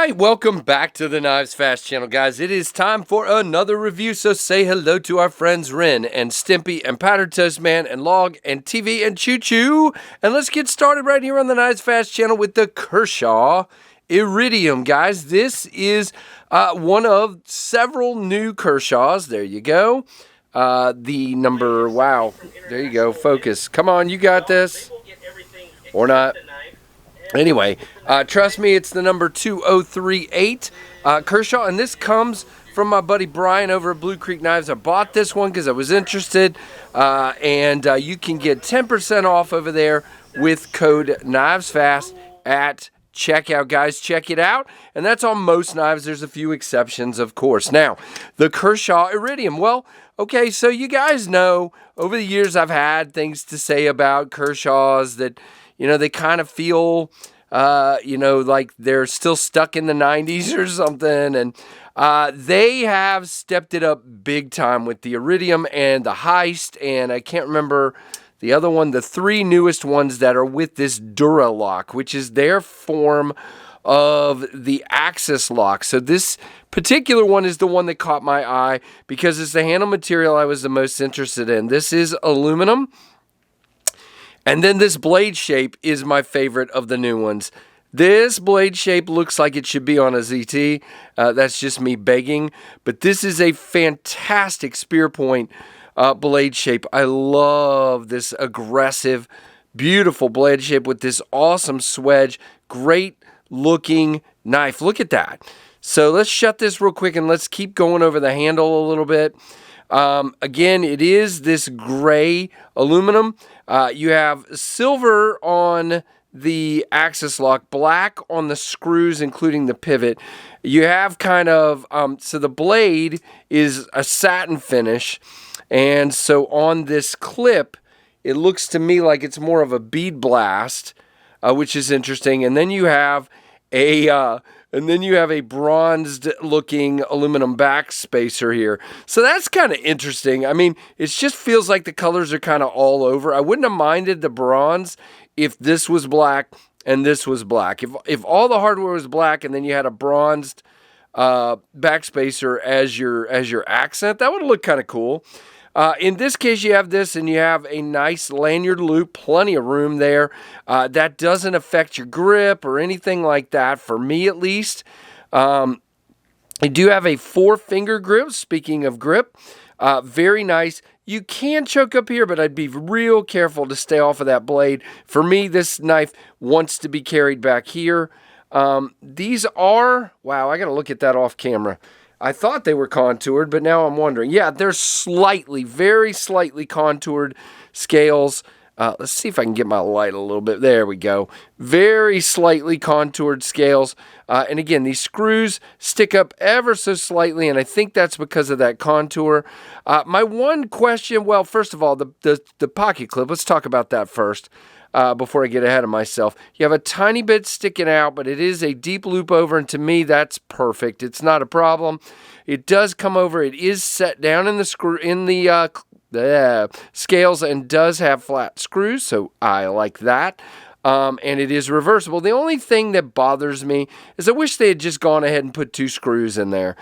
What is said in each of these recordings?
right, welcome back to the KnivesFAST channel, guys. It is time for another review, so say hello to our friends Ren and Stimpy and Powdered Toast Man and Log and TV and Choo Choo. And let's get started right here on the KnivesFAST channel with the Kershaw Iridium, guys. This is one of several new Kershaws. There you go. The number, wow, there you go, focus. Come on, you got this. Or not. Anyway, trust me, it's the number 2038 Kershaw, and this comes from my buddy Brian over at Blue Creek Knives. I bought this one because I was interested, and you can get 10% off over there with code KnivesFAST at checkout, guys. Check it out, and that's on most knives. There's a few exceptions, of course. Now, the Kershaw Iridium. Well, okay, so you guys know over the years I've had things to say about Kershaws that, you know, they kind of feel, you know, like they're still stuck in the 90s or something. And they have stepped it up big time with the Iridium and the Heist. And I can't remember the other one, the three newest ones that are with this Duralock, which is their form of the axis lock. So this particular one is the one that caught my eye because it's the handle material I was the most interested in. This is aluminum. And then this blade shape is my favorite of the new ones. This blade shape looks like it should be on a ZT. That's just me begging. But this is a fantastic spear point blade shape. I love this aggressive, beautiful blade shape with this awesome swedge. Great looking knife. Look at that. So let's shut this real quick and let's keep going over the handle a little bit. Again, it is this gray aluminum. You have silver on the axis lock, black on the screws, including the pivot. You have kind of, so the blade is a satin finish. And so on this clip, it looks to me like it's more of a bead blast, which is interesting. And then you have a bronzed looking aluminum back spacer here. So that's kind of interesting. I mean, it just feels like the colors are kind of all over. I wouldn't have minded the bronze if this was black and this was black. If all the hardware was black and then you had a bronzed back spacer as your accent, that would look kind of cool. In this case, you have this, and you have a nice lanyard loop, plenty of room there. That doesn't affect your grip or anything like that, for me at least. You do have a 4-finger grip, speaking of grip. Very nice. You can choke up here, but I'd be real careful to stay off of that blade. For me, this knife wants to be carried back here. These are, wow, I got to look at that off camera. I thought they were contoured, but now I'm wondering. Yeah, they're slightly, very slightly contoured scales. Let's see if I can get my light a little bit. There we go. Very slightly contoured scales. And again, these screws stick up ever so slightly, and I think that's because of that contour. My one question, well, first of all, the pocket clip. Let's talk about that first. Before I get ahead of myself. You have a tiny bit sticking out, but it is a deep loop over, and to me, that's perfect. It's not a problem. It does come over. It is set down in the screw scales and does have flat screws, so I like that. And it is reversible. The only thing that bothers me is I wish they had just gone ahead and put 2 screws in there.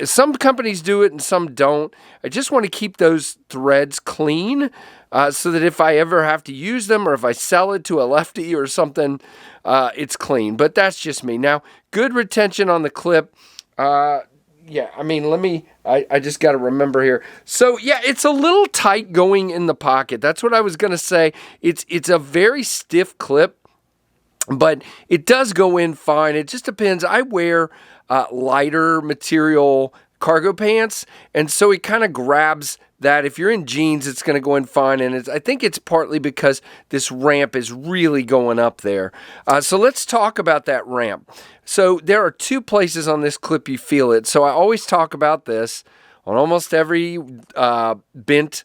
Some companies do it and some don't. I just want to keep those threads clean so that if I ever have to use them or if I sell it to a lefty or something, it's clean. But that's just me. Now, good retention on the clip. Yeah, I mean, I just got to remember here. So, yeah, it's a little tight going in the pocket. That's what I was going to say. It's a very stiff clip, but it does go in fine. It just depends. I wear lighter material cargo pants, and so it kind of grabs that. If you're in jeans, it's going to go in fine, and I think it's partly because this ramp is really going up there. So let's talk about that ramp. So there are 2 places on this clip you feel it. So I always talk about this on almost every bent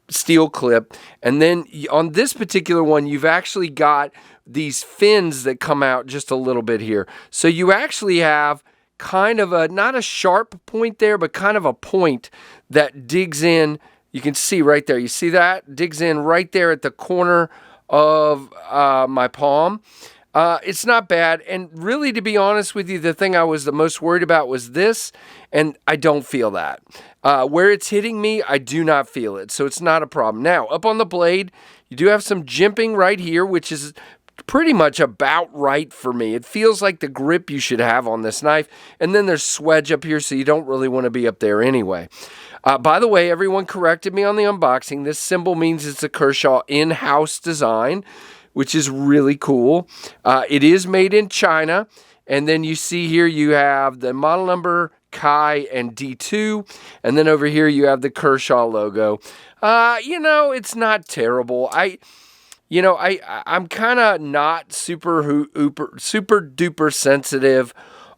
steel clip, and then on this particular one, you've actually got these fins that come out just a little bit here. So you actually have kind of not a sharp point there, but kind of a point that digs in. You can see right there. You see that? Digs in right there at the corner of my palm. It's not bad. And really, to be honest with you, the thing I was the most worried about was this, and I don't feel that. Where it's hitting me, I do not feel it, so it's not a problem. Now, up on the blade, you do have some jimping right here, which is pretty much about right for me. It feels like the grip you should have on this knife. And then there's swedge up here, so you don't really want to be up there anyway. By the way, everyone corrected me on the unboxing. This symbol means it's a Kershaw in-house design, which is really cool. It is made in China. And then you see here you have the model number, Kai, and D2. And then over here you have the Kershaw logo. It's not terrible. I'm kind of not super duper sensitive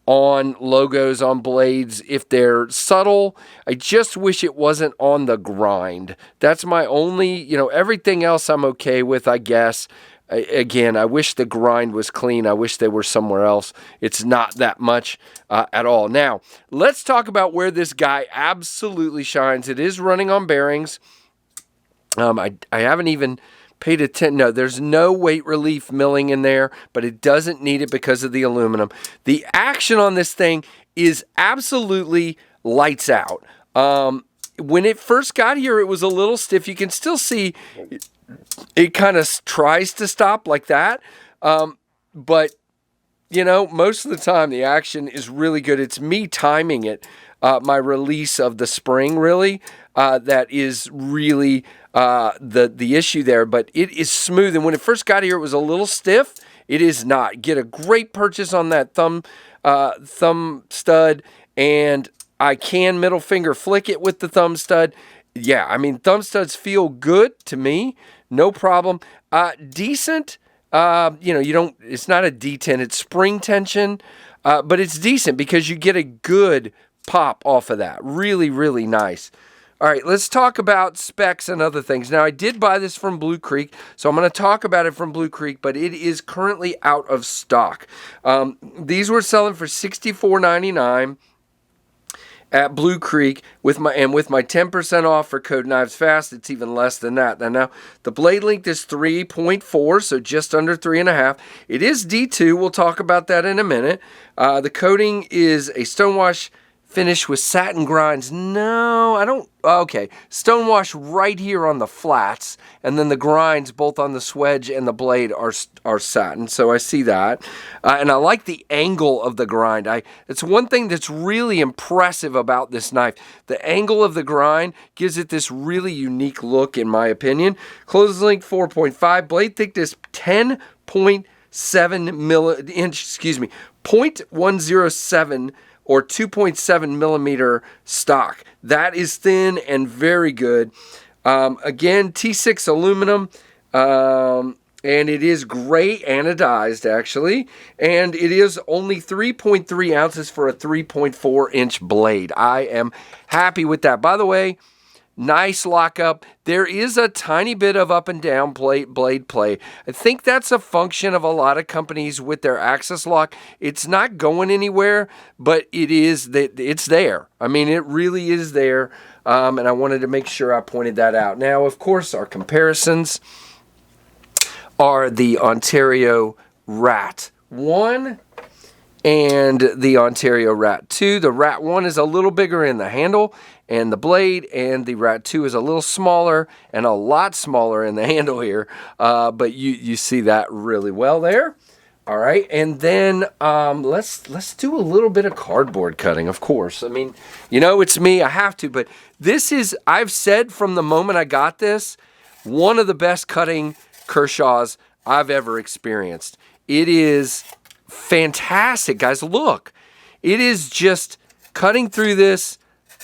on logos on blades if they're subtle. I just wish it wasn't on the grind. That's my only, everything else I'm okay with, I guess. Again, I wish the grind was clean. I wish they were somewhere else. It's not that much at all. Now, let's talk about where this guy absolutely shines. It is running on bearings. I haven't even paid attention. No, there's no weight relief milling in there, but it doesn't need it because of the aluminum. The action on this thing is absolutely lights out. When it first got here, it was a little stiff. You can still see it kind of tries to stop like that. But, most of the time the action is really good. It's me timing it, my release of the spring, really, that is really the issue there, but it is smooth. And when it first got here, it was a little stiff. It is not. Get a great purchase on that thumb stud, and I can middle finger flick it with the thumb stud. Yeah, I mean, thumb studs feel good to me. No problem. Decent. It's not a D10, it's spring tension, but it's decent because you get a good pop off of that. Really, really nice. All right, let's talk about specs and other things. Now, I did buy this from Blue Creek, so I'm going to talk about it from Blue Creek, but it is currently out of stock. These were selling for $64.99 at Blue Creek with my 10% off for code KnivesFAST. It's even less than that. Now, the blade length is 3.4, so just under 3.5. It is D2. We'll talk about that in a minute. The coating is a stonewash finish with satin grinds. No, I don't. Okay, stonewash right here on the flats, and then the grinds both on the swedge and the blade are satin. So I see that, and I like the angle of the grind. It's one thing that's really impressive about this knife. The angle of the grind gives it this really unique look, in my opinion. Closing length 4.5, blade thickness 10.7 inch. 0.107. Or 2.7 millimeter stock. That is thin and very good. Again, T6 aluminum, and it is gray anodized, actually. And it is only 3.3 ounces for a 3.4 inch blade. I am happy with that. By the way, nice lockup. There is a tiny bit of up and down blade play. I think that's a function of a lot of companies with their access lock. It's not going anywhere, but it's there. I mean, it really is there, and I wanted to make sure I pointed that out. Now, of course, our comparisons are the Ontario Rat 1 and the Ontario Rat 2. The Rat 1 is a little bigger in the handle and the blade, and the Rat 2 is a little smaller and a lot smaller in the handle here, but you see that really well there. All right, and then let's do a little bit of cardboard cutting, of course. I mean, it's me, I have to, but this is, I've said from the moment I got this, one of the best cutting Kershaws I've ever experienced. It is fantastic, guys. Look, it is just cutting through this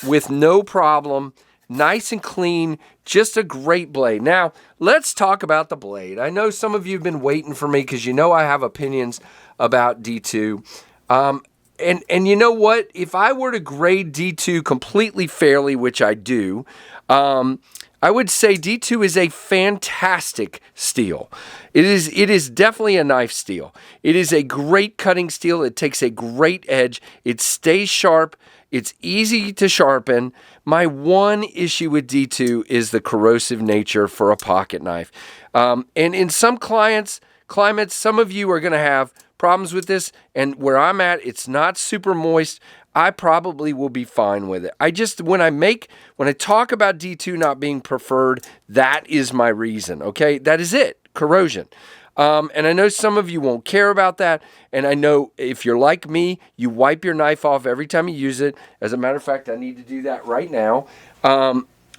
with no problem, nice and clean, just a great blade. Now, let's talk about the blade. I know some of you have been waiting for me because I have opinions about D2. And you know what? If I were to grade D2 completely fairly, which I do, I would say D2 is a fantastic steel. It is definitely a knife steel. It is a great cutting steel. It takes a great edge. It stays sharp. It's easy to sharpen. My one issue with D2 is the corrosive nature for a pocket knife. And in some clients, climates, some of you are going to have problems with this, and where I'm at, it's not super moist. I probably will be fine with it. When I talk about D2 not being preferred, that is my reason, okay? That is it, corrosion. And I know some of you won't care about that, and I know if you're like me, you wipe your knife off every time you use it. As a matter of fact, I need to do that right now.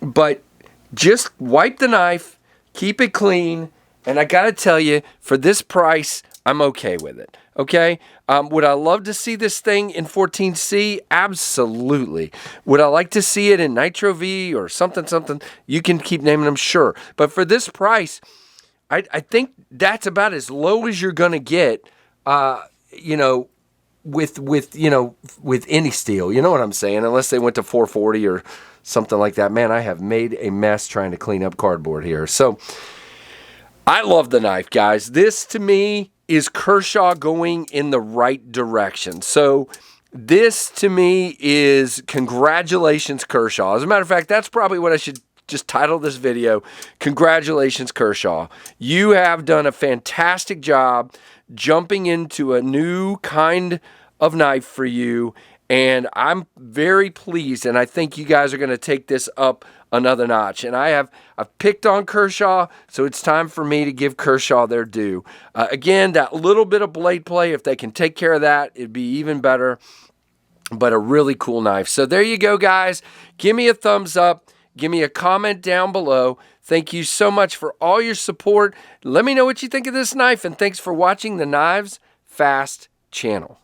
But just wipe the knife, keep it clean, and I gotta tell you, for this price, I'm okay with it, okay? Would I love to see this thing in 14C? Absolutely. Would I like to see it in Nitro V or something? You can keep naming them, sure. But for this price, I think that's about as low as you're gonna get, with any steel. You know what I'm saying? Unless they went to 440 or something like that. Man, I have made a mess trying to clean up cardboard here. So I love the knife, guys. This, to me, is Kershaw going in the right direction. So this, to me, is congratulations, Kershaw. As a matter of fact, that's probably what I should just title this video. Congratulations, Kershaw. You have done a fantastic job jumping into a new kind of knife for you, and I'm very pleased, and I think you guys are going to take this up another notch. And I've picked on Kershaw, so it's time for me to give Kershaw their due. Again, that little bit of blade play, if they can take care of that, it'd be even better. But a really cool knife. So there you go, guys. Give me a thumbs up. Give me a comment down below. Thank you so much for all your support. Let me know what you think of this knife, and thanks for watching the Knives Fast channel.